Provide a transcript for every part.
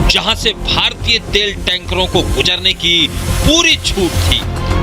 जहां से भारतीय तेल टैंकरों को गुजरने की पूरी छूट थी।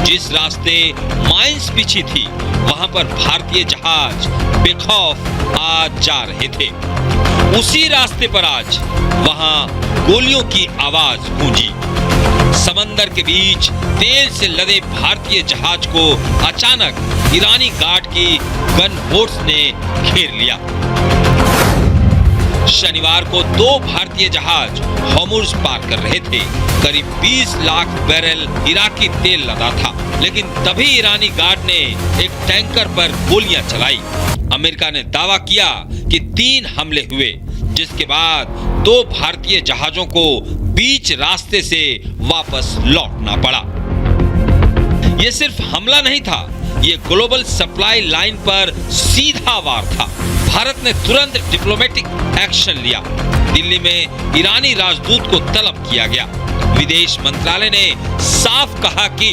जिस रास्ते माइंस बिछी थी वहां पर भारतीय जहाज बेखौफ आज जा रहे थे। उसी रास्ते पर आज वहां गोलियों की आवाज गूंजी। समंदर के बीच तेल से लदे भारतीय जहाज को अचानक ईरानी गार्ड की गन बोट्स ने घेर लिया। शनिवार को 2 भारतीय जहाज हॉर्मुज़ पार कर रहे थे। करीब 20 लाख बैरल इराकी तेल लदा था, लेकिन तभी ईरानी गार्ड ने एक टैंकर पर गोलियां चलाई। अमेरिका ने दावा किया कि 3 हमले हुए, जिसके बाद 2 भारतीय जहाजों को बीच रास्ते से वापस लौटना पड़ा। यह सिर्फ हमला नहीं था, ये ग्लोबल सप्लाई लाइन पर सीधा वार था। भारत ने तुरंत डिप्लोमेटिक एक्शन लिया। दिल्ली में ईरानी राजदूत को तलब किया गया। विदेश मंत्रालय ने साफ कहा कि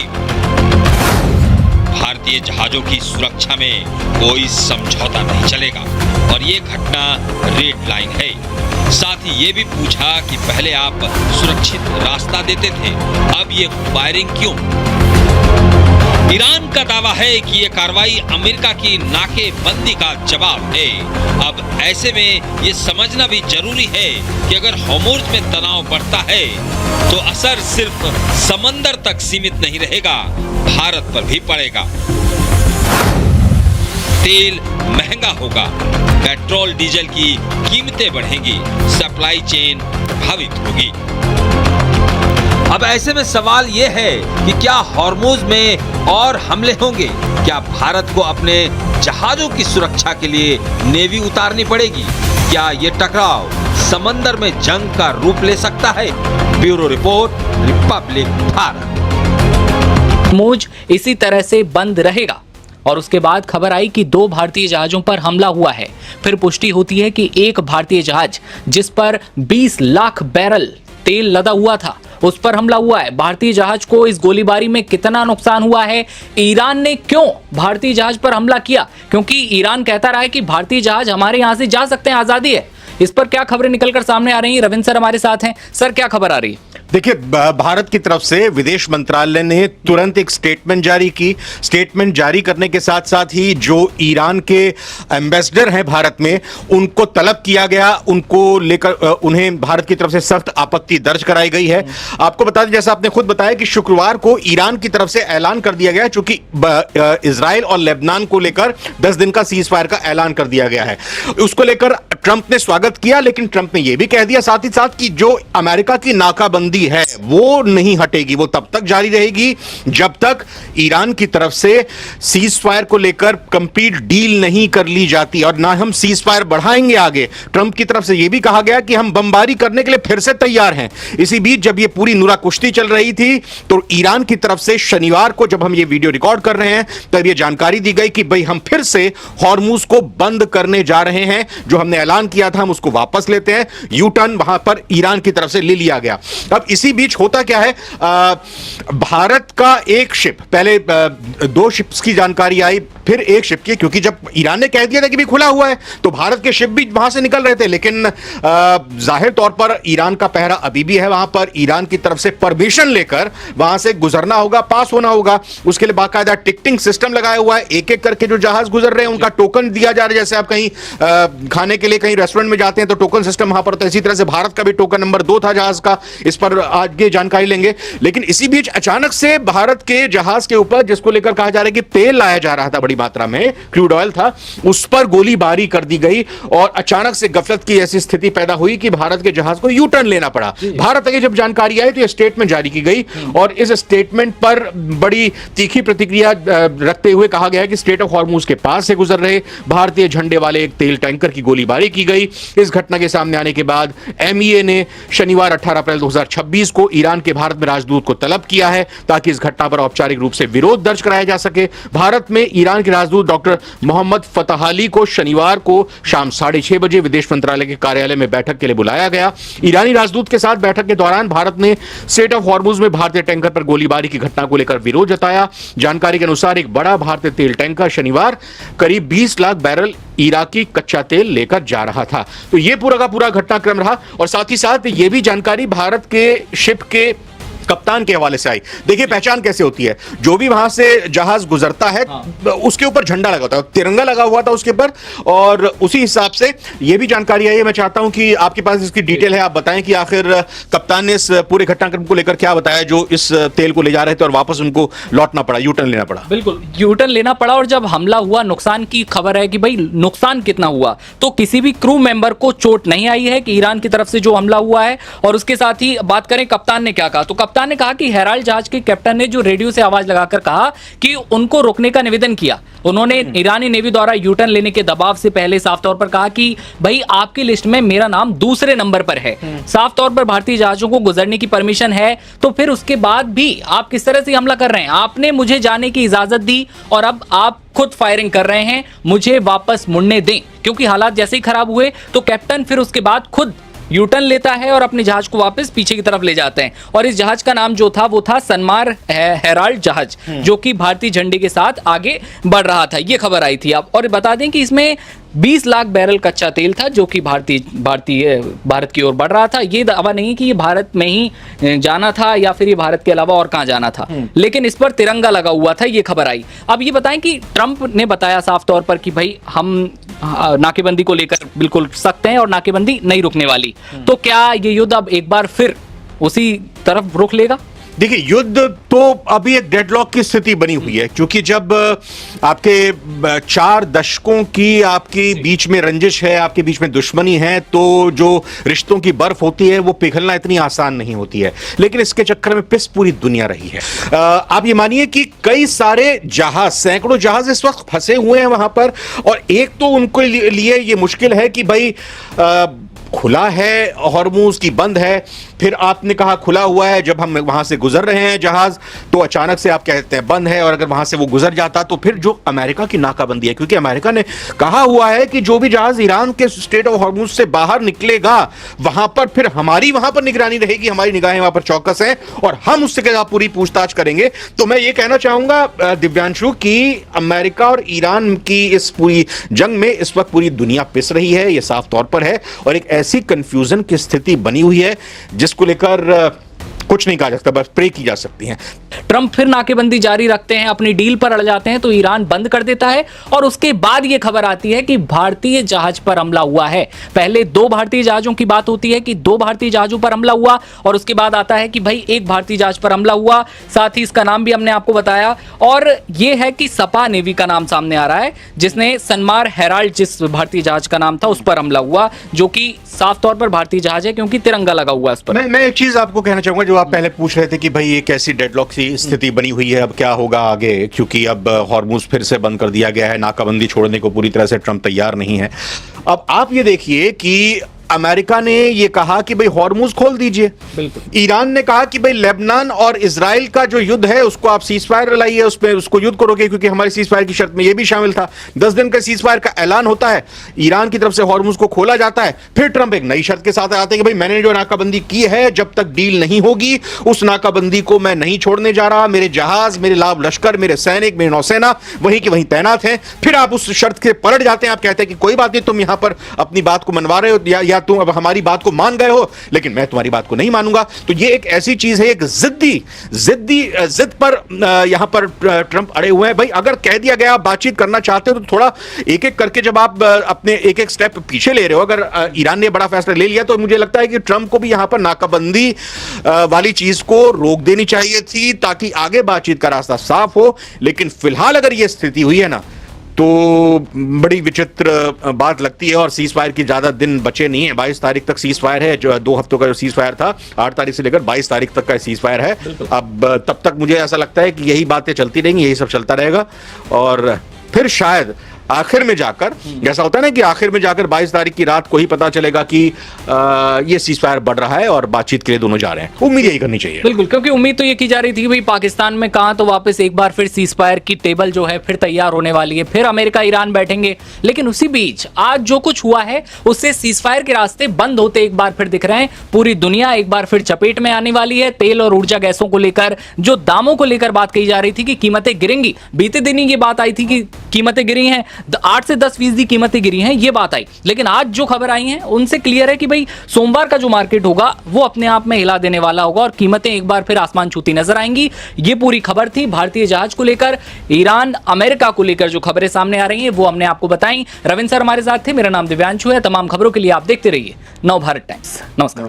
भारतीय जहाजों की सुरक्षा में कोई समझौता नहीं चलेगा और ये घटना रेड लाइन है। साथ ही ये भी पूछा कि पहले आप सुरक्षित रास्ता देते थे, अब ये फायरिंग क्यों? ईरान का दावा है कि यह कार्रवाई अमेरिका की नाकेबंदी का जवाब है। अब ऐसे में ये समझना भी जरूरी है कि अगर हॉर्मुज़ में तनाव बढ़ता है तो असर सिर्फ समंदर तक सीमित नहीं रहेगा, भारत पर भी पड़ेगा। तेल महंगा होगा, पेट्रोल डीजल की कीमतें बढ़ेंगी, सप्लाई चेन प्रभावित होगी। अब ऐसे में सवाल यह है कि क्या हॉर्मुज़ में और हमले होंगे? क्या भारत को अपने जहाजों की सुरक्षा के लिए नेवी उतारनी पड़ेगी? क्या ये टकराव समंदर में जंग का रूप ले सकता है? Bureau report, Republic Bharat. Hormuz इसी तरह से बंद रहेगा और उसके बाद खबर आई कि 2 भारतीय जहाजों पर हमला हुआ है। फिर पुष्टि होती है कि एक भारतीय जहाज जिस पर 20 लाख बैरल तेल लदा हुआ था, उस पर हमला हुआ है। भारतीय जहाज को इस गोलीबारी में कितना नुकसान हुआ है? ईरान ने क्यों भारतीय जहाज पर हमला किया? क्योंकि ईरान कहता रहा है कि भारतीय जहाज हमारे यहां से जा सकते हैं, आजादी है। इस पर क्या खबरें निकलकर सामने आ रही हैं? रविंद्र सर हमारे साथ हैं। सर, क्या खबर आ रही है? देखिए, भारत की तरफ से विदेश मंत्रालय ने तुरंत एक स्टेटमेंट जारी की। स्टेटमेंट जारी करने के साथ साथ ही जो ईरान के एम्बेसडर हैं भारत में, उनको तलब किया गया, उनको लेकर उन्हें भारत की तरफ से सख्त आपत्ति दर्ज कराई गई है। आपको बता दें, जैसा आपने खुद बताया कि शुक्रवार को ईरान की तरफ से ऐलान कर दिया गया, चूंकि इजराइल और लेबनान को लेकर 10 दिन का सीज फायर का ऐलान कर दिया गया है। उसको लेकर ट्रंप ने स्वागत किया, लेकिन ट्रंप ने यह भी कह दिया साथ ही साथ कि जो अमेरिका की नाकाबंदी है वो नहीं हटेगी, वो तब तक जारी रहेगी जब तक ईरान की तरफ से सीज फायर को लेकर कंप्लीट डील नहीं कर ली जाती, और ना हम सीज फायर बढ़ाएंगे आगे। ट्रंप की तरफ से यह भी कहा गया कि हम बमबारी करने के लिए फिर से तैयार हैं। इसी बीच जब यह पूरी नुरा कुश्ती चल रही थी तो ईरान की तरफ से शनिवार को, जब हम ये वीडियो रिकॉर्ड कर रहे हैं, तब यह जानकारी दी गई कि भाई हम फिर से हॉर्मुज़ को बंद करने जा रहे हैं। जो हमने ऐलान किया था हम उसको वापस लेते हैं। यू टर्न वहां पर ईरान की तरफ से ले लिया गया। अब इसी बीच होता क्या है, भारत का एक शिप, पहले 2 शिप्स की जानकारी आई, फिर एक शिप की, क्योंकि जब ईरान ने कह दिया था कि भी खुला हुआ है तो भारत के शिप भी वहां से निकल रहे थे, लेकिन जाहिर तौर पर ईरान का पहरा अभी भी है वहां पर। ईरान की तरफ से परमिशन लेकर वहां से गुजरना होगा, पास होना होगा। उसके लिए बाकायदा टिकटिंग सिस्टम लगाया हुआ है। एक एक करके जो जहाज गुजर रहे हैं उनका टोकन दिया जा रहा है। जैसे आप कहीं खाने के लिए कहीं रेस्टोरेंट में जाते हैं तो टोकन सिस्टम वहां पर, तो इसी तरह से भारत का भी टोकन नंबर 2 था जहाज का। इस पर आगे जानकारी लेंगे। लेकिन इसी बीच अचानक से भारत के जहाज के ऊपर, जिसको लेकर कहा जा रहा है कि तेल लाया जा रहा था बड़ी मात्रा में, क्रूड ऑयल था, उस पर गोलीबारी कर दी गई और अचानक से गफलत की ऐसी स्थिति पैदा हुई कि भारत के जहाज को यू टर्न लेना पड़ा। भारत की जब जानकारी आई तो यह स्टेटमेंट जारी की गई और इस स्टेटमेंट पर बड़ी तीखी प्रतिक्रिया रखते हुए कहा गया कि स्ट्रेट ऑफ हॉर्मुज़ के पास से गुजर रहे भारतीय झंडे वाले एक तेल टैंकर की गोलीबारी की गई। इस घटना के सामने आने के बाद एमईए ने शनिवार 18 अप्रैल 2026 को ईरान के भारत में राजदूत को तलब किया है ताकि इस घटना पर औपचारिक रूप से विरोध दर्ज कराया जा सके। भारत में ईरान के राजदूत डॉक्टर मोहम्मद फतहाली को शनिवार को शाम 6:30 बजे विदेश मंत्रालय के कार्यालय में बैठक के लिए बुलाया गया। ईरानी राजदूत के साथ बैठक के दौरान भारत ने स्ट्रेट ऑफ हॉर्मुज़ में भारतीय टैंकर पर गोलीबारी की घटना को लेकर विरोध जताया। जानकारी के अनुसार एक बड़ा भारतीय तेल टैंकर शनिवार करीब 20 लाख बैरल इराकी कच्चा तेल लेकर जा रहा था। तो ये पूरा का पूरा घटनाक्रम रहा और साथ ही साथ ये भी जानकारी भारत के शिप के कप्तान के हवाले से आई। देखिए पहचान कैसे होती है, जो भी वहां से जहाज गुजरता है उसके ऊपर झंडा लगा होता है, तिरंगा लगा हुआ था उसके ऊपर, और उसी हिसाब से यह भी जानकारी आई है। मैं चाहता हूं कि आपके पास इसकी डिटेल है, आप बताएं कि आखिर कप्तान ने इस पूरे घटनाक्रम को लेकर क्या बताया जो इस तेल को ले जा रहे थे और वापस उनको लौटना पड़ा, यू टर्न लेना पड़ा। बिल्कुल यू टर्न लेना पड़ा, और जब हमला हुआ नुकसान की खबर है कि भाई नुकसान कितना हुआ, तो किसी भी क्रू मेंबर को चोट नहीं आई है कि ईरान की तरफ से जो हमला हुआ है। और उसके साथ ही बात करें कप्तान ने क्या कहा, तो कप्तान ने कहा कि हेराल्ड जहाज के कैप्टन ने जो रेडियो से आवाज लगाकर कहा कि उनको रोकने का निवेदन किया। उन्होंने ईरानी नेवी द्वारा यू टर्न लेने के दबाव से पहले साफ तौर पर कहा कि भाई आपकी लिस्ट में मेरा नाम दूसरे नंबर पर है, साफ तौर पर भारतीय जहाजों को गुजरने की परमिशन है, तो फिर उसके बाद भी आप किस तरह से हमला कर रहे हैं? आपने मुझे जाने की इजाजत दी और अब आप खुद फायरिंग कर रहे हैं, मुझे वापस मुड़ने दें। क्योंकि हालात जैसे ही खराब हुए तो कैप्टन फिर उसके बाद खुद यू टर्न लेता है और अपने जहाज को वापस पीछे की तरफ ले जाते हैं। और इस जहाज का नाम जो था वो था सनमार हेराल्ड जहाज, जो कि भारतीय झंडे के साथ आगे बढ़ रहा था। ये खबर आई थी आप, और बता दें कि इसमें 20 लाख बैरल कच्चा तेल था जो कि भारत की ओर बढ़ रहा था। ये दावा नहीं कि ये भारत में ही जाना था या फिर ये भारत के अलावा और कहां जाना था, लेकिन इस पर तिरंगा लगा हुआ था, ये खबर आई। अब ये बताएं कि ट्रंप ने बताया साफ तौर पर कि भाई हम नाकेबंदी को लेकर बिल्कुल सख्त हैं और नाकेबंदी नहीं रुकने वाली। तो क्या ये युद्ध अब एक बार फिर उसी तरफ रुख लेगा? देखिए युद्ध तो अभी एक डेडलॉक की स्थिति बनी हुई है, क्योंकि जब आपके 4 दशकों की आपकी बीच में रंजिश है, आपके बीच में दुश्मनी है, तो जो रिश्तों की बर्फ होती है वो पिघलना इतनी आसान नहीं होती है। लेकिन इसके चक्कर में पिस पूरी दुनिया रही है। आप ये मानिए कि कई सारे जहाज, सैकड़ों जहाज इस वक्त फंसे हुए हैं वहां पर, और एक तो उनको लिए ये मुश्किल है कि भाई खुला है हॉर्मूज की बंद है, फिर आपने कहा खुला हुआ है, जब हम वहां से गुजर रहे हैं जहाज तो अचानक से आप कहते हैं बंद है, और अगर वहां से वो गुजर जाता तो फिर जो अमेरिका की नाकाबंदी है, क्योंकि अमेरिका ने कहा हुआ है कि जो भी जहाज ईरान के स्टेट ऑफ हॉर्मूज से बाहर निकलेगा वहां पर फिर हमारी वहां पर निगरानी रहेगी, हमारी निगाहें वहां पर चौकस हैं और हम उससे के साथ पूरी पूछताछ करेंगे। तो मैं ये कहना चाहूंगा दिव्यांशु कि अमेरिका और ईरान की इस पूरी जंग में इस वक्त पूरी दुनिया पिस रही है, यह साफ तौर पर है, और एक ऐसी कंफ्यूजन की स्थिति बनी हुई है जिसको लेकर कुछ नहीं कहा जा सकता, बस प्रे की जा सकती हैं। ट्रंप फिर नाकेबंदी जारी रखते हैं, अपनी डील पर अड़ जाते हैं, तो ईरान बंद कर देता है और उसके बाद यह खबर आती है कि भारतीय जहाज पर हमला हुआ है। पहले 2 भारतीय जहाजों की बात होती है कि 2 भारतीय जहाजों पर हमला हुआ, और उसके बाद आता है कि भाई 1 भारतीय जहाज पर हमला हुआ। साथ ही इसका नाम भी हमने आपको बताया, और यह है कि सपा नेवी का नाम सामने आ रहा है, जिसने सनमार हेराल्ड जिस भारतीय जहाज का नाम था उस पर हमला हुआ, जो कि साफ तौर पर भारतीय जहाज है क्योंकि तिरंगा लगा हुआ है उस पर। मैं एक चीज आपको कहना चाहूंगा, जो आप पहले पूछ रहे थे कि भाई एक ऐसी डेडलॉक की स्थिति बनी हुई है, अब क्या होगा आगे, क्योंकि अब हॉर्मूज फिर से बंद कर दिया गया है, नाकाबंदी छोड़ने को पूरी तरह से ट्रंप तैयार नहीं है। अब आप ये देखिए कि अमेरिका ने यह कहा कि भाई हॉर्मूज खोल दीजिए, बिल्कुल। ईरान ने कहा कि भाई लेबनान और इजराइल का जो युद्ध है उसको आप सीज फायर लाइए, उसमें उसको युद्ध करोगे, क्योंकि हमारी सीज फायर की शर्त में यह भी शामिल था। 10 दिन का सीज फायर का ऐलान होता है, ईरान की तरफ से हॉर्मूज को खोला जाता है, फिर ट्रंप एक नई शर्त के साथ आते हैं कि भाई मैंने जो नाकाबंदी की है जब तक डील नहीं होगी उस नाकाबंदी को मैं नहीं छोड़ने जा रहा, मेरे जहाज, मेरे लाभ लश्कर, मेरे सैनिक, मेरी नौसेना वहीं की वहीं तैनात है। फिर आप उस शर्त के पलट जाते हैं, आप कहते हैं कि कोई बात नहीं, तुम यहां पर अपनी बात को मनवा रहे हो या तुम अब हमारी बात को मान गए हो, लेकिन मैं तुम्हारी बात को नहीं मानूंगा। तो ये एक ऐसी चीज है, एक जिद पर यहां पर ट्रंप अड़े हुए हैं। भाई अगर कह दिया गया आप बातचीत करना चाहते हो तो थोड़ा एक एक करके जब आप अपने एक एक स्टेप पीछे ले रहे हो, अगर ईरान ने बड़ा फैसला ले लिया तो मुझे लगता है कि ट्रंप को भी यहां पर नाकाबंदी वाली चीज को रोक देनी चाहिए थी, ताकि आगे बातचीत का रास्ता साफ हो। लेकिन फिलहाल अगर यह स्थिति हुई है ना, तो बड़ी विचित्र बात लगती है, और सीज फायर की ज्यादा दिन बचे नहीं है। 22 तारीख तक सीज फायर है, जो 2 हफ्तों का जो सीज फायर था, 8 तारीख से लेकर 22 तारीख तक का सीज फायर है। अब तब तक मुझे ऐसा लगता है कि यही बातें चलती रहेंगी, यही सब चलता रहेगा, और फिर शायद आखिर में जाकर, जैसा होता है ना कि आखिर में जाकर 22 तारीख की रात को ही पता चलेगा कि ये सीज फायर बढ़ रहा है और बातचीत के लिए दोनों जा रहे हैं। उम्मीद यही करनी चाहिए। बिल्कुल, क्योंकि उम्मीद तो ये की जा रही थी कि भाई पाकिस्तान में कहां तो वापस एक बार फिर सीज फायर की टेबल जो है फिर तैयार होने वाली है, फिर अमेरिका ईरान बैठेंगे। लेकिन उसी बीच आज जो कुछ हुआ है उससे सीज फायर के रास्ते बंद होते एक बार फिर दिख रहे हैं। पूरी दुनिया एक बार फिर चपेट में आने वाली है। तेल और ऊर्जा गैसों को लेकर, जो दामों को लेकर बात कही जा रही थी कि कीमतें गिरेंगी, बीते दिन ही ये बात आई थी कि कीमतें गिरी हैं, 8 से 10% कीमतें गिरी हैं, ये बात आई। लेकिन आज जो खबर आई है उनसे क्लियर है कि भाई सोमवार का जो मार्केट होगा वो अपने आप में हिला देने वाला होगा और कीमतें एक बार फिर आसमान छूती नजर आएंगी। ये पूरी खबर थी भारतीय जहाज को लेकर, ईरान अमेरिका को लेकर जो खबरें सामने आ रही हैं वो हमने आपको बताई। रविंद्र सर हमारे साथ थे, मेरा नाम दिव्यांशु है। तमाम खबरों के लिए आप देखते रहिए नव भारत टाइम्स। नमस्कार।